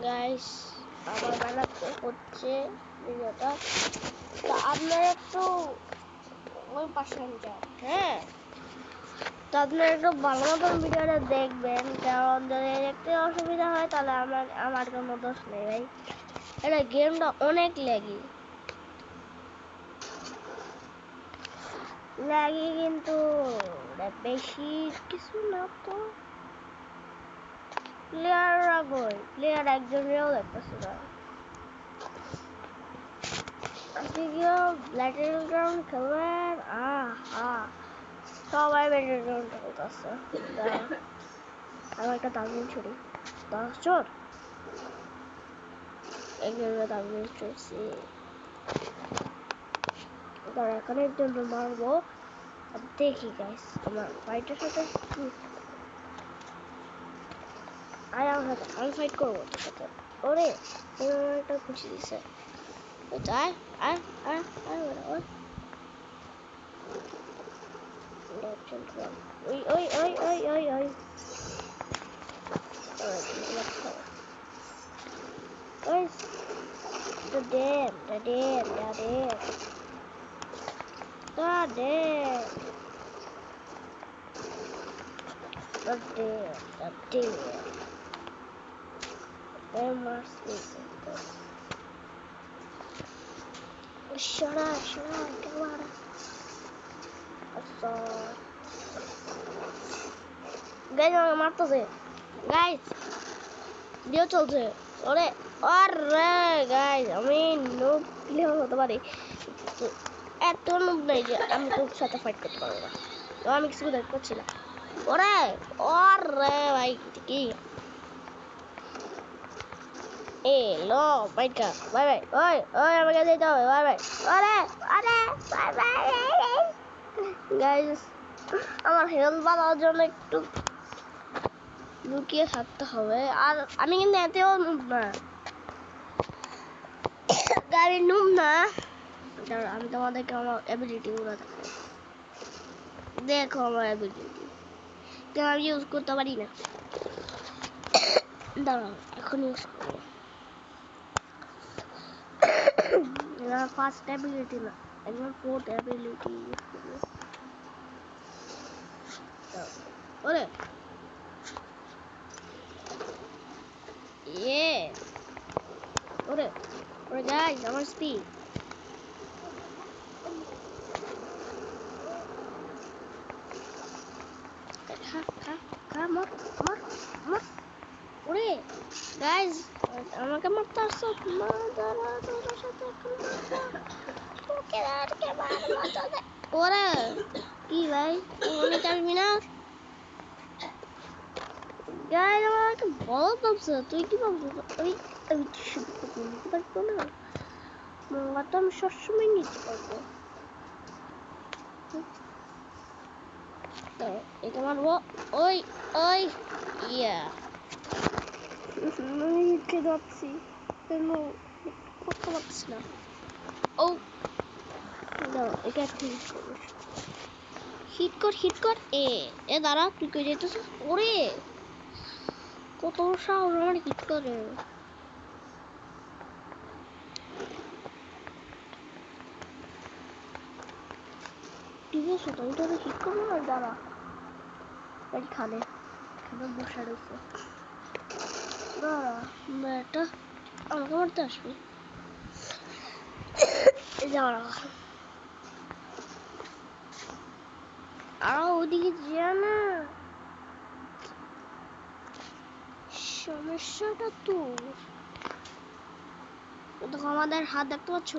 Guys আমার বানাতে হচ্ছে ভিডিওটা, তো আপনারা একটু ওই পাশে যান। হ্যাঁ, তো আপনারা একটু ভালো মতন ভিডিওটা দেখবেন, কারণ যদি দেখতে অসুবিধা হয় তাহলে আমার কোনো দোষ নেই ভাই। এটা গেমটা অনেক ল্যাগি কিন্তু বেশি কিছু না। তো প্লেয়ার একজনেরও দেখতেছি না। আজকে কেউ ব্যাটেল গ্রাউন্ড খেলবেন? সবাই ব্যাটেল গ্রাউন্ড খেলতেছে। আমার একটা তাজমিন ছুরি 10 চোর একজনের তাজমিন ছুড়ছি। তার এখানের জন্য মারবো। দেখি গাইস আমার ফাইটের সাথে আমার সাথে আমি ফাইট করবো তোর সাথে। ওরে একটা খুশি দিছে। আয় আয় আয় আয় ওরে ওই ওই ওই ওই ওই ওই ওই ওই the damn god damn very much listen to shut up come on assault guys আমাকে মারতেছে গাইস ভিডিও চলছে ওরে আরে গাইস আমি নুব প্লেয়ার হতে পারি, এত নুব নাই যে আমি তোর সাথে ফাইট করতে পারবো না। তো আমি কিছু দেখতে পাচ্ছি না। ওরে ওরে ভাই কি এ লো বাইকা বাই বাই ওই ওই আমাকে যেতে হবে বাই বাই। ওরে ওরে বাই বাই গাইস আমার হেলথ বাড়ানোর জন্য একটু লুকিয়ে থাকতে হবে। আর আমি কিন্তু এতেও নুব না, গাড়ি নুব না। আমি তোমাদেরকে আমার অ্যাবিলিটি গুলো দেখাই। দেখো আমার অ্যাবিলিটি কেন আমি ইউজ করতে পারি না। দাঁড়াও এখন ইউজ করবো। আমার ফার্স্ট অ্যাবিলিটি না, একদম ফোর্থ অ্যাবিলিটি ইউজ করবো। ওরে ইয়ে ওরে ওরে গাইস আমার স্পিড ওরে গাইস আমাকে মারতে আসছো ওরে কি ভাই আমি চাইবি না গাইস আমার একটা বল ভাবছো তুই কি ভাবছো আমি আমি নিতে পারবো না, মামা তো আমি সবসময় নিতে পারবো। এটা মারবো ওই ওই ইয়া আমি হিটকে যাচ্ছি কেন করতে পারছি না। ও দাঁড়া এটা একটু হিট কর এ দাঁড়া তুই কই যাইতেছিস? ওরে কত সাহস আমার হিট করে। ঠিক আছে তো ওটা হিট করবো না, দাঁড়া এই খানে বসে রয়েছে। দাঁড়া এটা আমাকে মারতে আসবে, দাঁড়া আর ওদিকে যা না। সমস্যাটা তো দেখো আমাদের হাত দেখতে পাচ্ছ।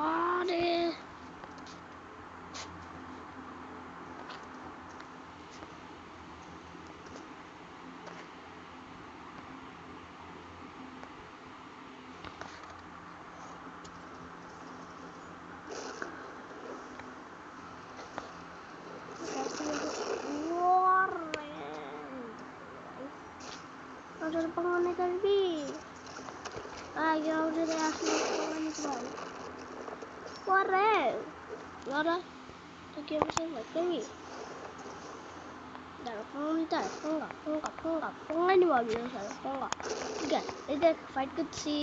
আরে pangalan kalbi ayaw dari asli pangalan Israel ware wara lagi apa sih kalbi দাঁড়া ফোনটা ফোঙ্গা নিবো আমি ফোঙ্গা ঠিক আছে এই দেখ ফাইট করছি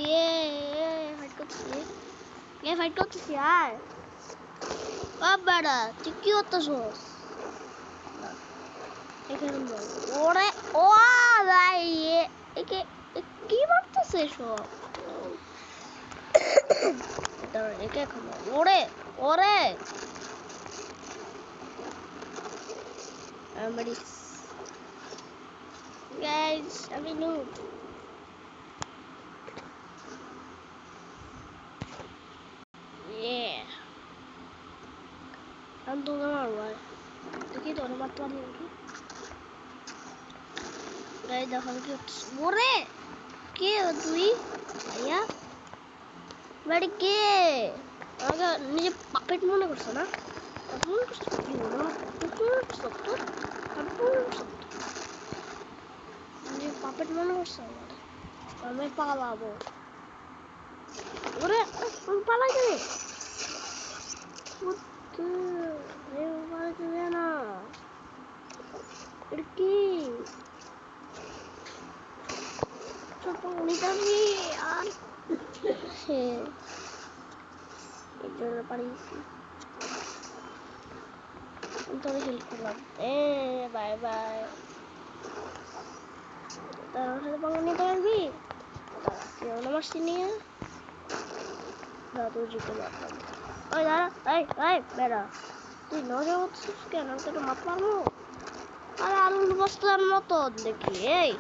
ফাইট করতেছি আর ও বেড়া তুই কি করতেছস এখানে বল ওরে ও ভাই একে কি করতেছে সব দাঁড়া একে এখন ওরে ওরে Somebody, guys, আমি noob. Yeah. আমি তোকে মারবো দেখি তোর মারতে পারি নাকি গাইস দেখো কি ওরে কে তুই ভাইয়া বাড়ি কে আমাকে নিজে পাপেট মনে করছো না মনে করছো কি মনে করছো তোর নিজে পাপেট মনে করছো আমি পালাবো ওরে পালাই যাবে পালাই না এটা কি ছোট নিতামি আর এই জন্য পারিছি তোর হেল্প করলাম বাই বাই তার সাথে পাঙ্গা নিতে পারবি কেউ নামারছি নিয়ে তোর জিতে মারতাম ওই দাঁড়া এই বেড়া তুই নজর করছিস কেন আমি তোকে মাপ মারবো আরে আলুর বস্তার মতো দেখি এই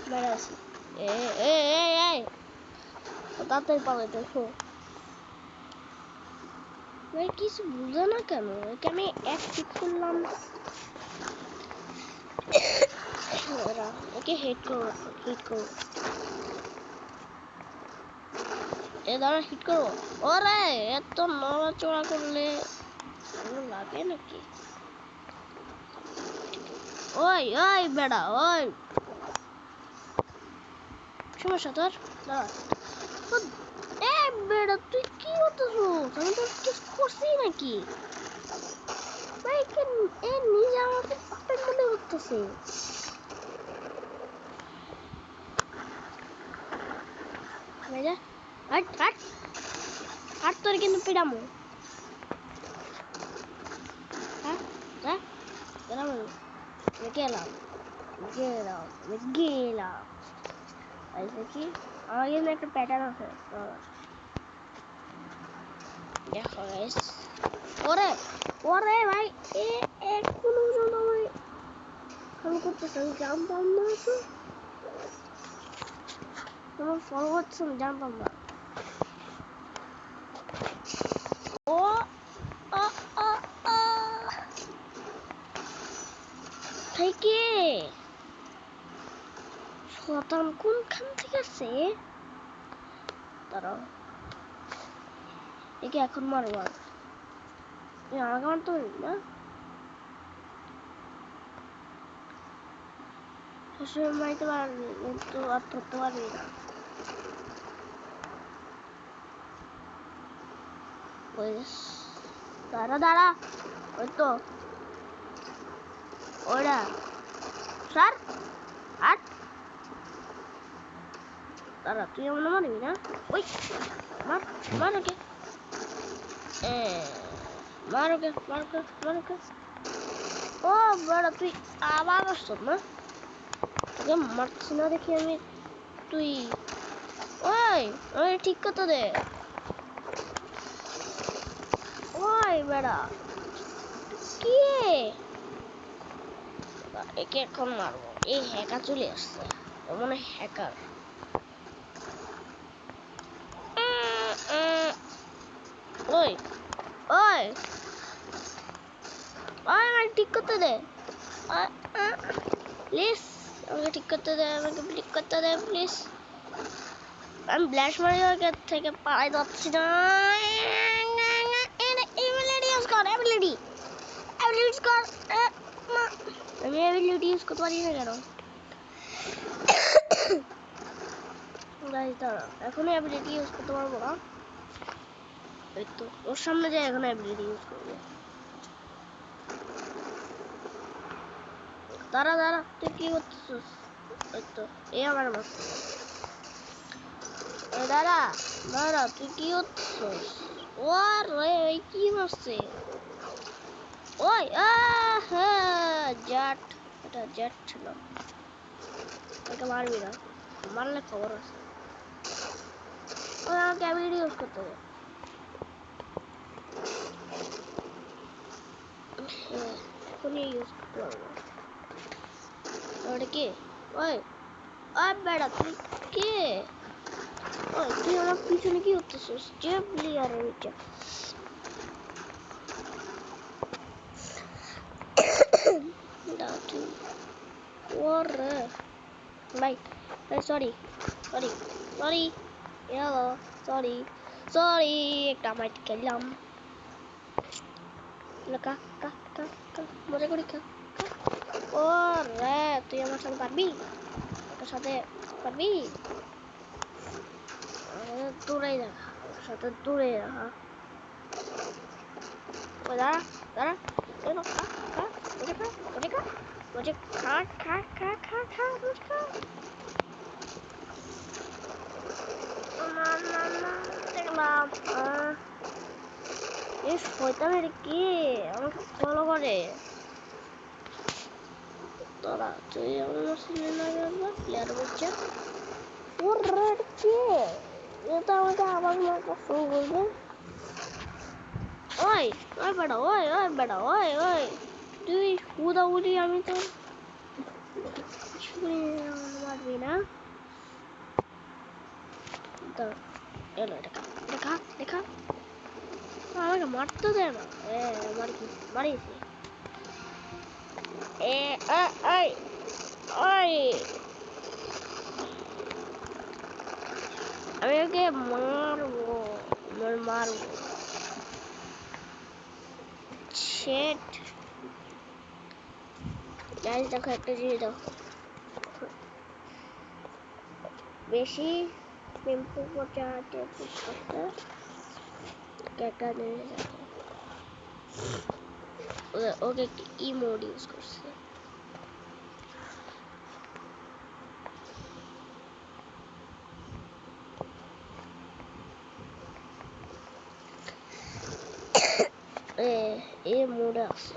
বেড়া আছে এই তাড়াতাড়ি পাবে দেখো ভাই কিছু বুঝে না কেন একে আমি এক ঠিক করলাম ওকে হিট করো দাঁড়া হিট করো ওরে এত নড়াচড়া করলে লাগে নাকি ওই বেড়া ওই সমস্যা তোর বেড়া তুই কি করতেছিস আমি তোর কিছু করছি নাকি ভাই নিজে আমাকে পাপের মনে করতেছে হাট তোর কিন্তু পিড়ামো গেলাম কি আমার কিন্তু একটা প্যাটার্ন আছে দেখো ওরে ভাই এখনো ফলো করতেছে আমি জানতাম না তো তোমার ফলো করছে আমি জানতাম না ও থেকে শতান কোনখান থেকে আছে তারা একে এখন মারবো আমাকে মারতে পারবি না সবসময় মারতে পারবি কিন্তু আর ধরতে পারবি না দাঁড়া ওই তো ওরা স্যার আট দাঁড়া তুই এমন মারবি না ওই মার ওকে ও বড় তুই আবার আসছ না তোকে মারছি না দেখি আমি তুই ওই ঠিক করতে দে ওই বেড়া কি একে এখন মারবো এই হ্যাকার চলে আসছে মনে হ্যাকার ওই আমাকে ঠিক করতে দে প্লিজ আমাকে ঠিক করতে দে প্লিজ আমি ব্লাশ মারি থেকে পালাই যাচ্ছি না এবিলিটি আমি এবিলিটি ইউজ করতে পারি না কেন এখনো এবিলিটি ইউজ করতে পারবো না এই তো ওর সামনে যাই এখন এবিলিটি ইউজ করবো দাঁড়া দাঁড়া, তুই কি করতেছিস? এই তো, এই আমার মাছ। দাঁড়া দাঁড়া, তুই কি করতেছিস? ও রে, এই কি মারছে? ওই হ্যাঁ, জ্যাট, এটা জ্যাট ছিল। ওকে মারবি না, মারলে খবর আছে। ওই আমাকে অ্যাবিলিটি ইউজ করতে দে। হ্যাঁ, এখনই ইউজ করতে পারবো। ওটা কে? ওই ওই বেড়া, তুই কে? ওই তুই আমার পিছনে কি করতেছিস? যে প্লেয়ারের এটা তুই ওরে ভাই ভাই, sorry sorry sorry, hello, sorry sorry, একটা মাইট খেললাম। কা কা কা কা, মজা করি কা কা। ওরে, তুই আমার সাথে পারবি? তোর সাথে পারবি? দূরে যা, আমার সাথে দূরে যা। ওই দাঁড়া দাঁড়া, এলো খা খা, মজা খা মজা খা মজা খা খা খা খা খা মজা খা। না না না, দেখলাম। এই শয়তানের কি আমাকে ফলো করে? তোরা তুই আমার সামনে না গেলে প্লেয়ার বলছে ওরে কে? এটা আমাকে আবার মারতে শুরু করবে। ওই ওই বেটা, ওই ওই বেটা, ওই ওই, তুই উদাউদি, আমি তো মারবি না। এলো, দেখা দেখা দেখা, আমাকে মারতে দেয় না। মারিয়েছি। ওই ওই, আমি ওকে মারবো, মারবো। শেট গাইস, দেখো একটা জিনিস দেখো, বেশি টেম্পো পচাতে পুশ করতে একটা জিনিস দেখো, ওকে ই মোড ইউজ করছে। এ মোডে আছে।